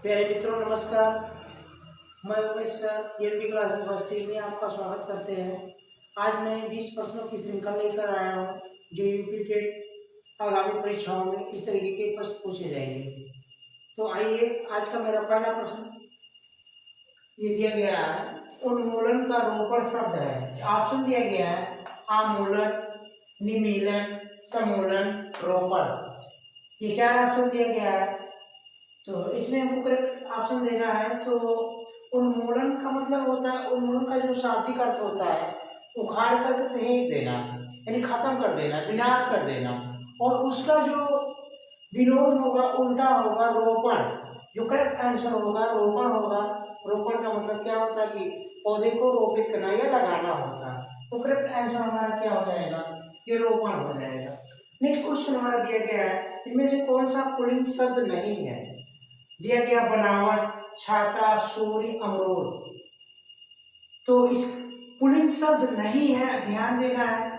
प्यारे मित्रों नमस्कार। मैं Umesh sir LB class university में आपका स्वागत करते हैं। आज मैं 20 प्रश्नों की श्रृंखला लेकर आया हूँ जो यूपी टेट आगामी परीक्षाओं में इस तरीके के प्रश्न पूछे जाएंगे। तो आइए, आज का मेरा पहला प्रश्न ये दिया गया है, उन्मूलन का रोपण शब्द है। ऑप्शन दिया गया है आमूलन, निमीलन, समूलन, रोपण। ये 4 ऑप्शन दिया गया है। तो इसमें हमको करेक्ट ऑप्शन देना है। तो उन्मूलन का मतलब होता है, उन्मूलन का जो शाब्दिक अर्थ होता है उखाड़ करके फेंक देना, यानी खत्म कर देना, विनाश कर देना। और उसका जो विलोम होगा, उल्टा होगा रोपण। जो करेक्ट आंसर होगा रोपण होगा। रोपण का मतलब क्या होता है कि पौधे को रोपित करना या लगाना होता है। तो करेक्ट आंसर हमारा क्या हो जाएगा, ये रोपण हो जाएगा। नेक्स्ट क्वेश्चन हमारा दिया गया है, इनमें से कौन सा पुल्लिंग शब्द नहीं है। दिया गया बनावट, छाता, सूर्य, अमरूद। तो इस पुल्लिंग शब्द नहीं है, ध्यान देना है।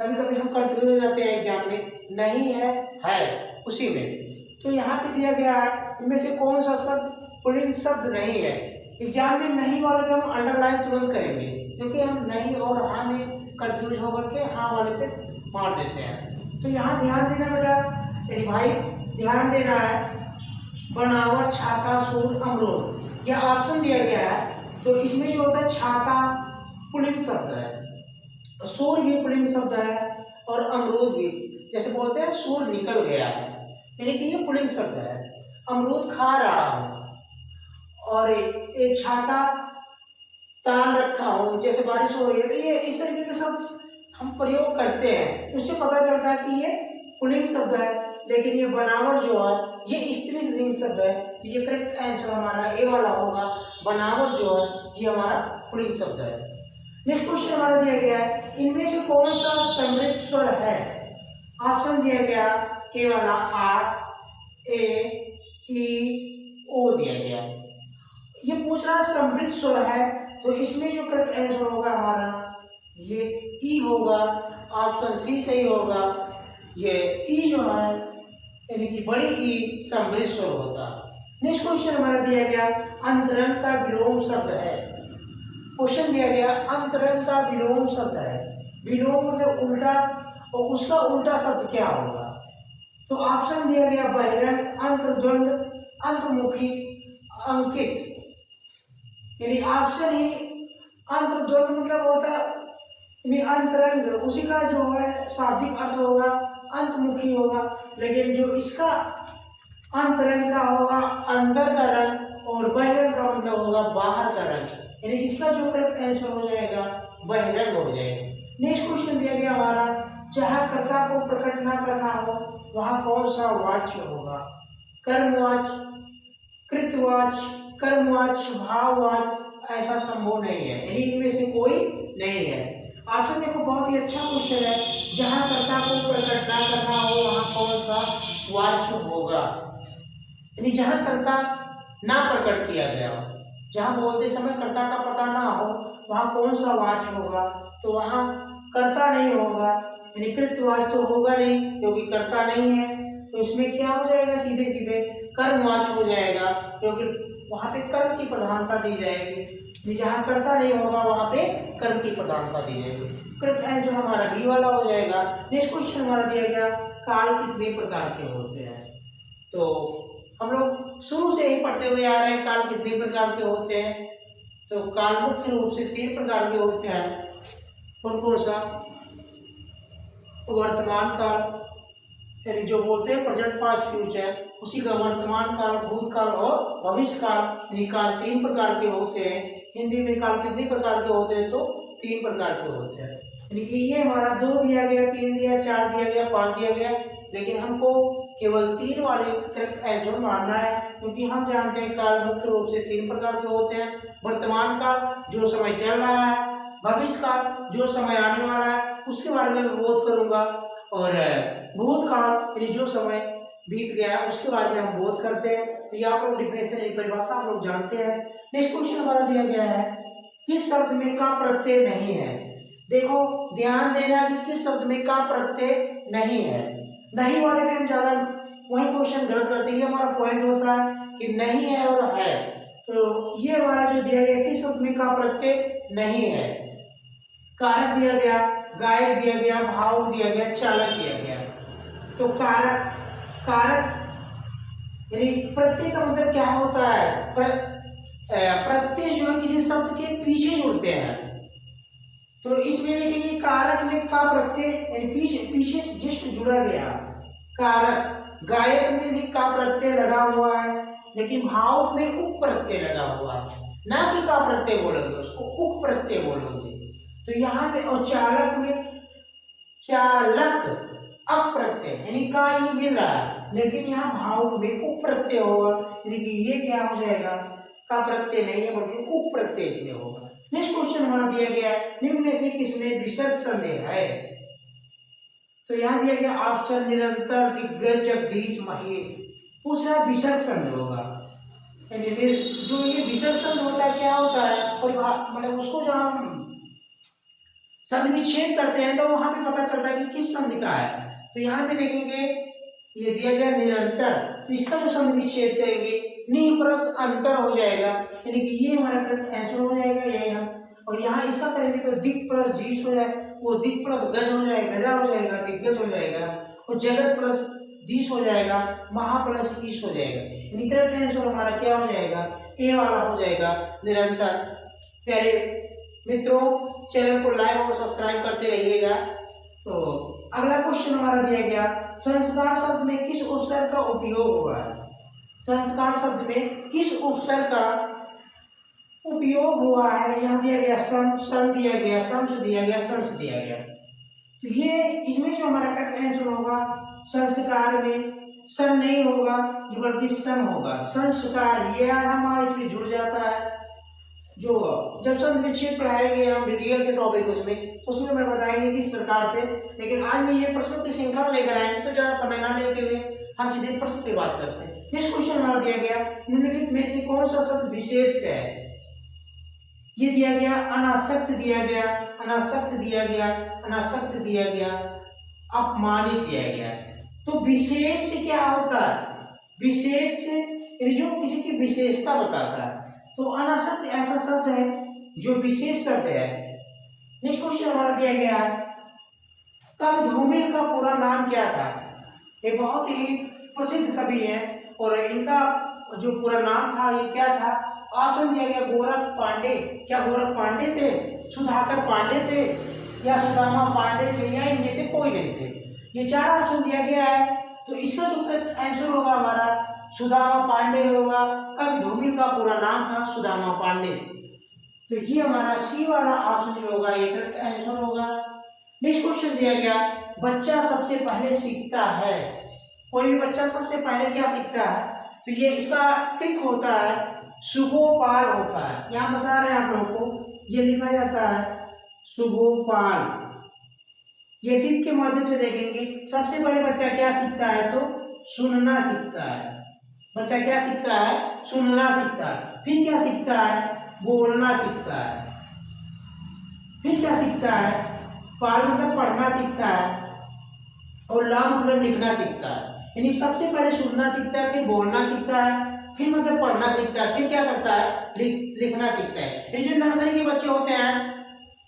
कभी कभी हम कंफ्यूज हो जाते हैं एग्जाम में, नहीं है उसी में। तो यहाँ पे दिया गया है, इनमें से कौन सा शब्द पुल्लिंग शब्द नहीं है। एग्जाम में नहीं वाले पे हम अंडरलाइन तुरंत करेंगे, क्योंकि हम नहीं और हाँ में कंफ्यूज होकर के हाँ वाले पे मार देते हैं। तो यहाँ ध्यान देना बेटा, भाई ध्यान देना है। बनावट, छाता, सूर्य, अमरूद, यह ऑप्शन दिया गया है। तो इसमें जो होता है छाता पुल्लिंग शब्द है, सूर्य भी पुल्लिंग शब्द है, और अमरूद भी। जैसे बोलते हैं सूर्य निकल गया है, यानी कि ये पुल्लिंग शब्द है। अमरूद खा रहा हूँ, और ये छाता तान रखा हूँ, जैसे बारिश हो रही है। तो ये इस तरीके के शब्द हम प्रयोग करते हैं, उससे पता चलता है कि ये पुल्लिंग शब्द है। लेकिन ये बनावट जो है ये स्त्रीलिंग शब्द है। तो ये करेक्ट आंसर हमारा ए वाला होगा। बनावट जो है ये हमारा पुल्लिंग शब्द है। नेक्स्ट क्वेश्चन हमारा दिया गया है, इनमें से कौन सा समृद्ध स्वर है। ऑप्शन दिया गया ए वाला आर, ए, ई, ओ दिया गया। ये पूछ रहा है समृद्ध स्वर है, तो इसमें जो करेक्ट आंसर होगा हमारा ये ई होगा। ऑप्शन सी सही होगा। ये ई जो है यानी कि बड़ी ई समृद्ध स्वर होता है। नेक्स्ट क्वेश्चन हमारा दिया गया, अंतरंग का विलोम शब्द है। क्वेश्चन दिया गया अंतरंग का विलोम शब्द है। विलोम मतलब उल्टा, और उसका उल्टा शब्द क्या होगा। तो ऑप्शन दिया गया बहिरंग, अंतर्द्वंद, अंतर्मुखी, अंकित। यानी ऑप्शन ही अंतर्द्वंद मतलब होता है अंतरंग, उसी का जो है शाब्दिक अर्थ होगा अंतमुखी होगा। लेकिन जो इसका अंतरंग का होगा अंदर का रंग, और बहिरंग का मतलब होगा बाहर का रंग। यानी इसका जो करेक्ट आंसर हो जाएगा बहिरंग हो जाएगा। नेक्स्ट क्वेश्चन दिया गया हमारा, जहाँ कर्ता को प्रकट ना करना हो वहाँ कौन सा वाच्य होगा। कर्मवाच्य, कृतवाच्य, कर्मवाच्य, भाववाच्य, ऐसा संभव नहीं है। यानी इनमें से कोई नहीं है। ऑप्शन देखो, बहुत ही अच्छा क्वेश्चन है। जहाँ कर्ता को प्रकट ना करना हो वहाँ कौन सा वाच्य होगा। यानी जहाँ कर्ता ना प्रकट किया गया हो, जहाँ बोलते समय कर्ता का पता ना हो वहाँ कौन सा वाच्य होगा। तो वहाँ कर्ता नहीं होगा, यानी कृतवाच्य तो होगा नहीं, क्योंकि कर्ता नहीं है। तो इसमें क्या हो जाएगा, सीधे सीधे कर्मवाच्य हो जाएगा, क्योंकि वहाँ पे कर्म की प्रधानता दी जाएगी। जहाँ कर्ता नहीं होगा वहाँ पे कर्म की प्रधानता दी जाएगी। करेक्ट आंसर हमारा बी वाला हो जाएगा। नेक्स्ट क्वेश्चन हमारा दिया गया, काल कितने प्रकार के होते हैं। तो हम लोग शुरू से ही पढ़ते हुए आ रहे हैं काल कितने प्रकार के होते हैं। तो काल मुख्य रूप से 3 प्रकार के होते हैं। कौन कौन सा, वर्तमान काल यानी जो बोलते हैं प्रेजेंट, पास्ट, फ्यूचर, उसी का वर्तमान काल, भूतकाल और भविष्य काल। यानी काल 3 प्रकार के होते हैं। हिंदी में काल कितने प्रकार के होते हैं, तो 3 प्रकार के होते हैं। यानी कि ये हमारा 2 दिया गया, 3 दिया, 4 दिया गया, 5 दिया गया, लेकिन हमको केवल 3 वाले करेक्ट आंसर मानना है, क्योंकि हम जानते हैं काल मुख्य रूप से 3 प्रकार के होते हैं। वर्तमान काल जो समय चल रहा है, भविष्य काल जो समय आने वाला है उसके बारे में मैं बोध करूंगा, और भूतकाल यानी जो समय बीत गया है उसके बारे में हम बोध करते हैं। तो ये आप लोग डिफिनेशन परिभाषा आप लोग जानते हैं। नेक्स्ट क्वेश्चन हमारा दिया गया है, किस शब्द में का प्रत्यय नहीं है। देखो ध्यान देना कि किस शब्द में का प्रत्यय नहीं है। नहीं वाले में हम ज्यादा वही क्वेश्चन गलत करते हैं। हमारा पॉइंट होता है कि नहीं है और है। तो ये हमारा जो दिया गया किस शब्द में का प्रत्यय नहीं है। कारक दिया गया, गायक दिया गया, भाव दिया गया, चालक दिया गया। तो कारक, कारक यानी प्रत्यय का मतलब क्या होता है, प्रत्यय जो है किसी शब्द के पीछे जुड़ते हैं। तो इसमें देखिए कारक में का प्रत्यय पीछे जस्ट जुड़ा गया। कारक, गायक में भी का प्रत्यय लगा हुआ है, लेकिन भाव में उप प्रत्यय लगा हुआ है, ना कि का प्रत्यय बोलोगे, उसको उप प्रत्यय बोलोगे। तो यहाँ पे और चालक में चालक अप्रत्यय यानी का ही मिल रहा है, लेकिन यहाँ भाव में उप प्रत्यय होगा, यानी कि ये क्या हो जाएगा, का प्रत्यय नहीं है बल्कि उप प्रत्यय इसमें होगा। नेक्स्ट क्वेश्चन हमारा दिया गया निम्न में से किसमें विसर्ग संदेह है। तो यहाँ दिया गया ऑप्शन निरंतर, दिग्गज, जगदीश, महेश। पूछ रहा है विसर्ग संदेह होगा, यानी जो ये विसर्ग संदेह होता है क्या होता है, और मतलब उसको जो हम संधि विच्छेद करते हैं तो वहां पे पता चलता है कि किस संधि का है। तो यहाँ पे देखेंगे ये दिया गया निरंतर, तो इसका जो संधि विच्छेद करेंगे नि प्लस अंतर हो जाएगा, यानी कि ये हमारा करेक्ट आंसर हो जाएगा यही हम। और यहाँ इसका करेंगे तो दिक प्लस जीस हो जाए, वो दिक प्लस गज हो जाएगा, गजा हो जाएगा, दिग्गज हो जाएगा, और जगत प्लस जीस हो जाएगा, महा प्लस ईस हो जाएगा, यानी करेक्ट आंसर हमारा क्या हो जाएगा, ए वाला हो जाएगा निरंतर। प्यारे मित्रों, चैनल को लाइक और सब्सक्राइब करते रहिएगा। तो अगला क्वेश्चन हमारा दिया गया संस्कार शब्द में किस उपसर्ग का उपयोग हुआ है। संस्कार शब्द में किस उपसर्ग का उपयोग हुआ है। यहाँ दिया गया सम, सन दिया गया, शम्स दिया गया, शंस दिया गया। तो ये इसमें जो हमारा करेक्ट आंसर होगा संस्कार में सन नहीं होगा बल्कि सम होगा। संस्कार ये हमारा इसमें जुड़ जाता है। जो जब संधि विच्छेद पढ़ाएंगे हम डिटेल से टॉपिक उसमें मैं बताएंगे किस प्रकार से, लेकिन आज मैं ये प्रश्नों की श्रृंखला लेकर आएंगे तो ज्यादा समय ना लेते हुए हम सीधे प्रश्न पे बात करते हैं। नेक्स्ट क्वेश्चन हमारा दिया गया निम्नलिखित में से कौन सा शब्द विशेष है। ये दिया गया अनासक्त दिया गया, अनासक्त दिया गया, अनासक्त दिया गया, अपमानित दिया गया। तो विशेष क्या होता है, विशेष जो किसी की विशेषता बताता है। तो अनासक्त ऐसा शब्द है जो विशेष शब्द है। नेक्स्ट क्वेश्चन हमारा दिया गया है कवि धूमिल का पूरा नाम क्या था। ये बहुत ही प्रसिद्ध कवि है और इनका जो पूरा नाम था ये क्या था। ऑप्शन दिया गया गोरख पांडे, क्या गोरख पांडे थे, सुधाकर पांडे थे, या सुदामा पांडे थे, या इनमें से कोई नहीं थे। ये चार ऑप्शन दिया गया है। तो इसका जो करेक्ट आंसर होगा हमारा सुदामा पांडे होगा। कवि धूमिल का पूरा नाम था सुदामा पांडे। तो ये हमारा सी वाला ऑप्शन जो होगा ये करेक्ट आंसर होगा। नेक्स्ट क्वेश्चन दिया गया बच्चा सबसे पहले सीखता है। कोई भी बच्चा सबसे पहले क्या सीखता है, तो ये इसका ट्रिक होता है सुगोपाल होता है। यहाँ बता रहे हैं आप लोगों को, ये लिखा जाता है सुगोपाल। ये टिप के माध्यम से देखेंगे सबसे पहले बच्चा क्या सीखता है, तो सुनना सीखता है। बच्चा क्या सीखता है, सुनना सीखता है। फिर क्या सीखता है, बोलना सीखता है। फिर क्या सीखता है, पाल मतलब पढ़ना सीखता है, और ला मतलब लिखना सीखता है। यानी सबसे पहले सुनना सीखता है, फिर बोलना सीखता है, फिर मतलब पढ़ना सीखता है, फिर क्या करता है, लिखना सीखता है। ये जो नर्सरी के बच्चे होते हैं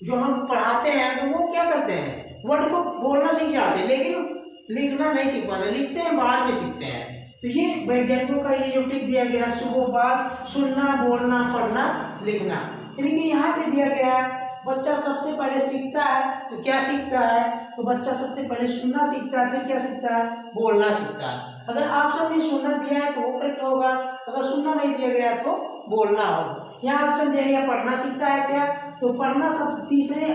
जो हम पढ़ाते हैं तो वो क्या करते हैं, वर्ड को बोलना सीख जाते हैं लेकिन लिखना नहीं सीख पाते, लिखते हैं बाद में सीखते हैं। तो ये वैज्ञानिकों का ये जो ट्रिक दिया गया सुगोपाल, सुनना, बोलना, पढ़ना, लिखना। यानी कि यहाँ पे दिया गया है बच्चा सबसे पहले सीखता है तो क्या सीखता है, तो बच्चा सबसे पहले सुनना सीखता है, फिर क्या सीखता है, बोलना सीखता है। अगर ऑप्शन में सुनना दिया है तो वो करेक्ट होगा, अगर सुनना नहीं दिया गया तो बोलना होगा। यहाँ ऑप्शन दिया गया पढ़ना सीखता है क्या, तो पढ़ना सब तीसरे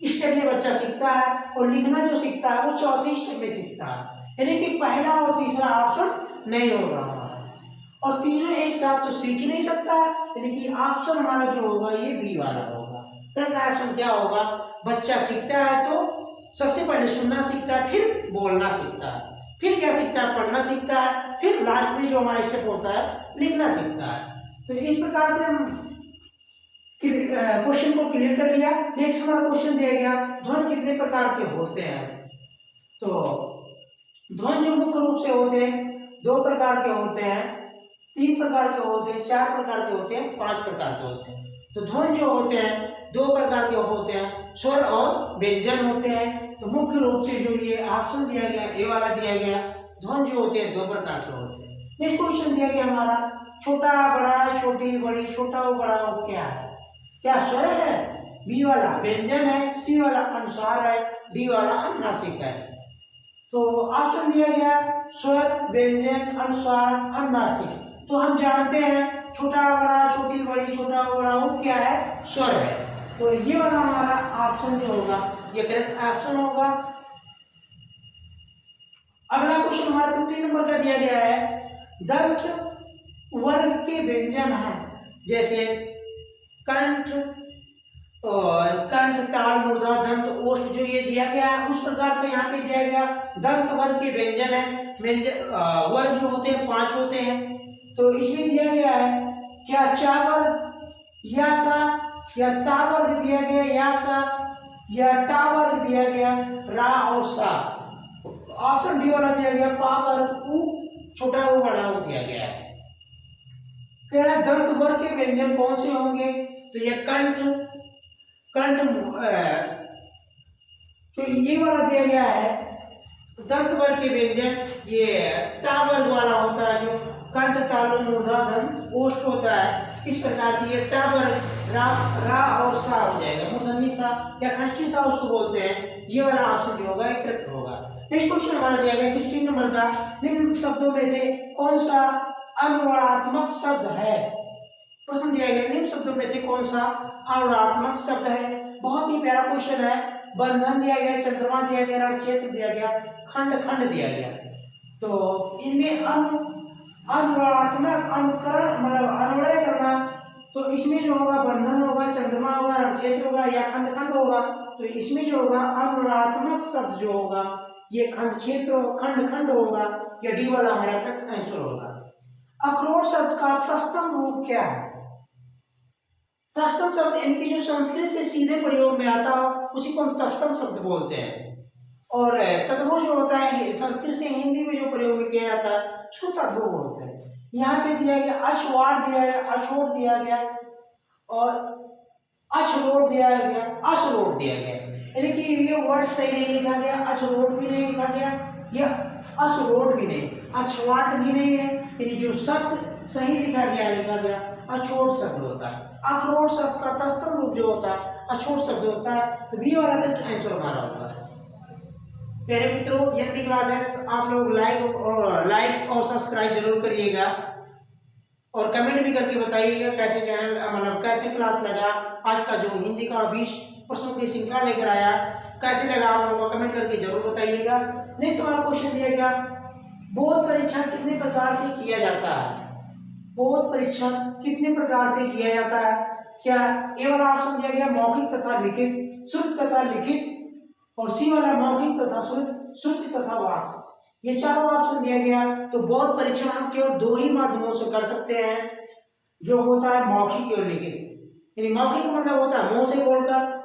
स्टेप में बच्चा सीखता है, और लिखना जो सीखता है वो चौथे स्टेप में सीखता है। यानी कि पहला और तीसरा ऑप्शन नहीं हो रहा है, और तीनों एक साथ तो सीख ही नहीं सकता है। यानी कि ऑप्शन हमारा जो होगा ये बी वाला होगा। करेक्ट ऑप्शन क्या होगा, बच्चा सीखता है तो सबसे पहले सुनना सीखता है, फिर बोलना सीखता है, फिर क्या सीखता है, पढ़ना सीखता है, फिर लास्ट में जो हमारा स्टेप होता है लिखना सीखता है। तो इस प्रकार से हम क्वेश्चन को क्लियर कर लिया। नेक्स्ट हमारा क्वेश्चन दिया गया ध्वनि कितने प्रकार के होते हैं। तो ध्वनि जो मुख्य रूप से होते हैं दो प्रकार के होते हैं, 3 प्रकार के होते हैं, 4 प्रकार के होते हैं, 5 प्रकार के होते हैं। तो ध्वनि जो होते हैं 2 प्रकार के होते हैं, स्वर और व्यंजन होते हैं। तो मुख्य रूप से जो ये ऑप्शन दिया गया, ए वाला दिया गया, ध्वनि जो होते हैं 2 प्रकार के होते हैं। नेक्स्ट क्वेश्चन दिया गया हमारा, छोटा बड़ा, छोटी बड़ी, छोटा वो बड़ा वो क्या है? क्या स्वर है? बी वाला व्यंजन है, सी वाला अनुस्वार है, डी वाला अनुनासिक है। तो ऑप्शन दिया गया स्वर, व्यंजन, अनुस्वार, अनुनासिक। तो हम जानते हैं छोटा बड़ा, छोटी बड़ी, छोटा बड़ा वो क्या है? स्वर है। तो ये वाला हमारा ऑप्शन जो होगा ये करेक्ट ऑप्शन होगा। अगला क्वेश्चन हमारा 50 नंबर का दिया गया है, दंत वर्ग के व्यंजन हैं, जैसे कंठ और कंठ, ताल, मूर्धा, दंत, ओष्ठ, जो ये दिया गया है उस प्रकार का यहाँ पे दिया गया दंत वर्ग के व्यंजन है। व्यंजन वर्ग जो होते हैं 5 होते हैं। तो इसमें दिया गया है क्या चा वर्ग, या सा, या ता वर्ग दिया गया, या सा, या टा वर्ग दिया गया, रा और सा। ऑप्शन डी वाला दिया गया पा वर्ग, उ, छोटा वो बड़ा वो दिया गया है। कह रहा दंत वर्ग के व्यंजन कौन से होंगे? तो ये कंठ, कंठ तो ये वाला दिया गया है दंत वर्ग के व्यंजन, ये टा वर्ग वाला होता है जो कंठ, तालु, मूर्धा, दंत, ओष्ठ होता है। इस प्रकार से ये टा वर्ग रा और सा हो जाएगा, मूर्धन्य सा या खष्टी सा उसको बोलते हैं। ये वाला ऑप्शन जो होगा करेक्ट होगा। नेक्स्ट क्वेश्चन हमारा दिया गया 16 नंबर का, निम्न शब्दों में से कौन सा अनुवादात्मक शब्द है? प्रश्न दिया गया निम्न शब्दों में से कौन सा अनुवादात्मक शब्द है? बहुत ही प्यारा क्वेश्चन है। बंधन दिया गया, चंद्रमा दिया गया, रण क्षेत्र दिया गया, खंड खंड दिया गया। तो इनमें अनुवादात्मक अनुकरण मतलब अन्वय करना, तो इसमें जो होगा बंधन होगा, चंद्रमा होगा, रण क्षेत्र होगा या खंड खंड होगा। तो इसमें जो होगा अनुवादात्मक शब्द जो होगा ये खंड क्षेत्र, खंड खंड होगा, या डी वाला हमारा करेक्ट आंसर होगा। अखरोट शब्द का तत्सम रूप क्या है? तत्सम शब्द यानी कि जो संस्कृत से सीधे प्रयोग में आता हो उसी को हम तत्सम शब्द बोलते हैं। और तद्भव जो होता है संस्कृत से हिंदी में जो प्रयोग में किया जाता है उसको तद्भव बोलते हैं। यहाँ पे दिया गया अछवाड़ दिया गया, अछोट दिया गया और अछरोट दिया गया, असरोट दिया गया। यानी कि ये वर्ड सही नहीं लिखा गया, अछरोट भी नहीं लिखा गया, ये असरोट भी नहीं, अछवाट भी नहीं है। यानी जो शब्द सही लिखा गया अछोट शब्द होता है। अखरोट शब्द का तत्सम रूप जो होता है अछोट शब्द होता है। तो बी वाला करेक्ट आंसर हमारा होगा। प्यारे मित्रों, ये भी क्लास है, आप लोग लाइक और सब्सक्राइब जरूर करिएगा और कमेंट भी करके बताइएगा कैसे चैनल मतलब कैसे क्लास लगा। आज का जो हिंदी का 20 प्रश्नों की श्रृंखला लेकर आया कैसे लगा आप लोगों को कमेंट करके जरूर बताइएगा। नेक्स्ट हमारा क्वेश्चन दिया गया, बोध परीक्षण कितने प्रकार से किया जाता है? बोध परीक्षण कितने प्रकार से किया जाता है? क्या ए वाला ऑप्शन दिया गया मौखिक तथा लिखित, श्रुत तथा लिखित, और सी वाला मौखिक तथा श्रुति तथा वाक्। ये चारों ऑप्शन दिया गया। तो बोध परीक्षण हम केवल 2 ही माध्यमों से कर सकते हैं, जो होता है मौखिक और लिखित। यानी मौखिक मतलब होता है मुंह से बोलकर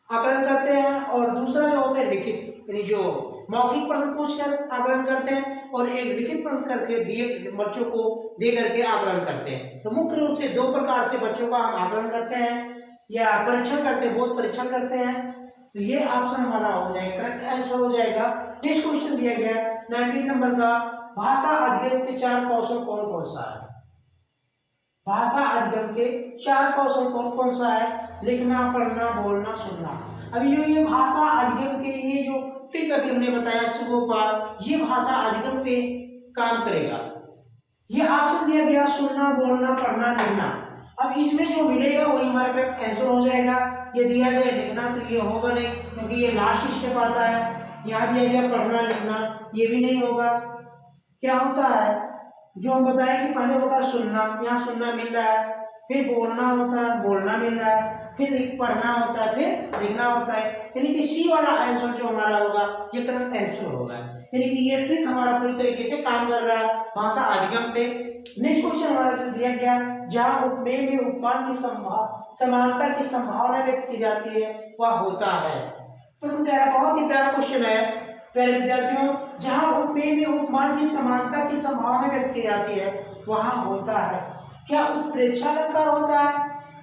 आकलन करते हैं, और दूसरा जो होता है लिखित, यानी जो मौखिक प्रश्न पूछकर आकलन करते हैं और एक लिखित प्रश्न करके दिए बच्चों को दे करके आकलन करते हैं। तो मुख्य रूप से 2 प्रकार से बच्चों का हम आकलन करते हैं या परीक्षण करते हैं, बोध परीक्षण करते हैं। तो ये ऑप्शन हमारा हो जाएगा, करेक्ट आंसर हो जाएगा। नेक्स्ट क्वेश्चन दिया गया 19 नंबर का, भाषा अध्ययन के 4 कौशल कौन कौन सा है? भाषा अध्ययन के 4 कौशल कौन कौन सा है? लिखना, पढ़ना, बोलना, सुनना। अभी ये भाषा अध्ययन के ये जो ट्रिक अभी हमने बताया सुबह पर, ये भाषा अध्ययन पे काम करेगा। ये ऑप्शन दिया गया सुनना, बोलना, पढ़ना, लिखना। अब इसमें जो मिलेगा वही हमारा करेक्ट आंसर हो जाएगा। ये दिया गया लिखना तो ये होगा नहीं, क्योंकि ये लास्ट स्टेप आता है। यहाँ दिया गया पढ़ना लिखना, ये भी नहीं होगा। क्या होता है जो हम बताएं कि पहले होता है सुनना, यहाँ सुनना मिल रहा है, फिर बोलना होता है, बोलना मिल रहा है, फिर पढ़ना होता है, फिर लिखना होता है। यानी कि सी वाला आंसर जो हमारा होगा ये करेक्ट आंसर होगा। यानी कि ये ट्रिक हमारा पूरी तरीके से काम कर रहा है भाषा अधिगम पे। नेक्स्ट क्वेश्चन हमारा जो दिया गया, जहाँ उपमेय में उपमान की समानता की संभावना व्यक्त की जाती है वह होता है। प्रश्न प्यारा, बहुत ही प्यारा क्वेश्चन है। प्यारे विद्यार्थियों, जहाँ उपमेय में उपमान की समानता की संभावना व्यक्त की जाती है वहाँ होता है क्या? उत्प्रेक्षा अलंकार होता है।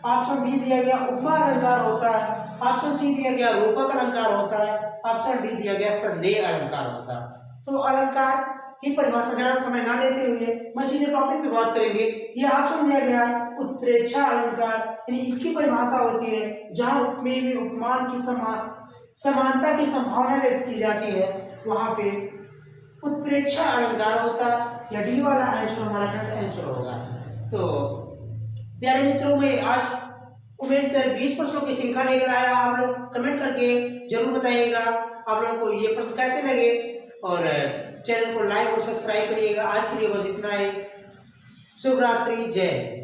ऑप्शन बी दिया गया उपमा अलंकार होता है। ऑप्शन सी दिया गया रूपक अलंकार होता है। ऑप्शन डी दिया गया संदेह अलंकार होता है। तो अलंकार की परिभाषा ज्यादा समय ना लेते हुए मैं सीधे टॉपिक पे बात करेंगे। ये ऑप्शन दिया गया उत्प्रेक्षा अलंकार, यानी इसकी परिभाषा होती है जहाँ उपमेय में उपमान की समानता की संभावना व्यक्त की जाती है वहां पे उत्प्रेक्षा अलंकार होता है। या डी वाला आंसर हमारा आंसर होगा। तो प्यारे मित्रों, मैं आज उमेश सर 20 प्रश्नों की श्रृंखला लेकर आया। आप लोग कमेंट करके जरूर बताइएगा आप लोगों को ये प्रश्न कैसे लगे, और चैनल को लाइक और सब्सक्राइब करिएगा। आज के लिए बस इतना ही। शुभ रात्रि, जय हिंद।